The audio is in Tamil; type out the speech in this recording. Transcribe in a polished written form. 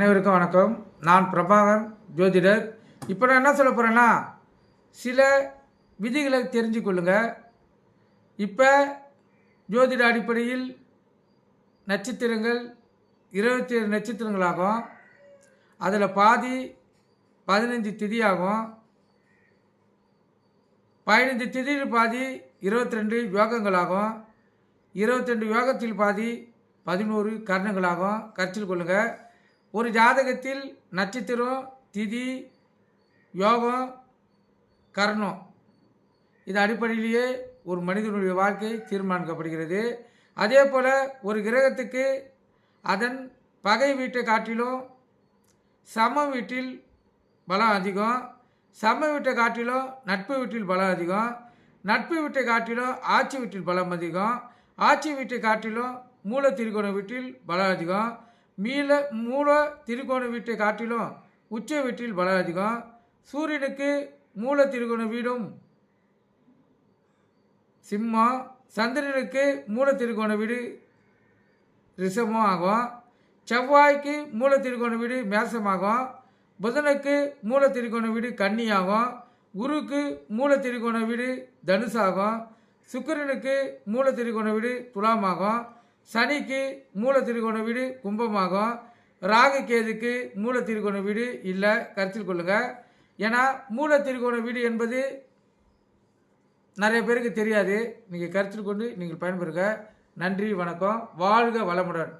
அனைவருக்கும் வணக்கம். நான் பிரபாகர் ஜோதிடர். இப்போ நான் என்ன சொல்ல போகிறேன்னா, சில விதிகளை தெரிஞ்சு கொள்ளுங்க. இப்போ ஜோதிட அடிப்படையில் நட்சத்திரங்கள் 27 நட்சத்திரங்களாகும். அதில் பாதி 15 திதியாகும். 15 திதியில் பாதி 22 யோகங்களாகும். 22 யோகத்தில் பாதி 11 கர்ணங்களாகும். கருத்தில் கொள்ளுங்கள். ஒரு ஜாதகத்தில் நட்சத்திரம், திதி, யோகம், கர்ணம் இது அடிப்படையிலேயே ஒரு மனிதனுடைய வாழ்க்கை தீர்மானிக்கப்படுகிறது. அதே போல் ஒரு கிரகத்துக்கு அதன் பகை வீட்டை காட்டிலும் சம வீட்டில் பலம் அதிகம், சம வீட்டை காட்டிலும் நட்பு வீட்டில் பலம் அதிகம், நட்பு வீட்டை காட்டிலும் ஆட்சி வீட்டில் பலம் அதிகம், ஆட்சி வீட்டை காட்டிலும் மூல திரிகோண வீட்டில் பலம் அதிகம், மூல திரிகோண வீட்டை காட்டிலும் உச்ச வீட்டில் பலம் அதிகம். சூரியனுக்கு மூல திரிகோண வீடும் சிம்மம், சந்திரனுக்கு மூல திரிகோண வீடு ரிஷபம் ஆகும். செவ்வாய்க்கு மூல திரிகோண வீடு மேசமாகும். புதனுக்கு மூல திரிகோண வீடு கன்னியாகும். குருக்கு மூல திரிகோண வீடு தனுசாகும். சுக்கிரனுக்கு மூல திரிகோண வீடு துலாமாகும். சனிக்கு மூல திரிகோண வீடு கும்பமாகும். ராகு கேதுக்கு மூல திரிகோண வீடு இல்லை, கருத்தில் கொள்ளுங்கள். ஏன்னா மூல திரிகோண வீடு என்பது நிறைய பேருக்கு தெரியாது. நீங்கள் கருத்தில் கொண்டு நீங்கள் பயன்பெறுங்க. நன்றி, வணக்கம், வாழ்க வளமுடன்.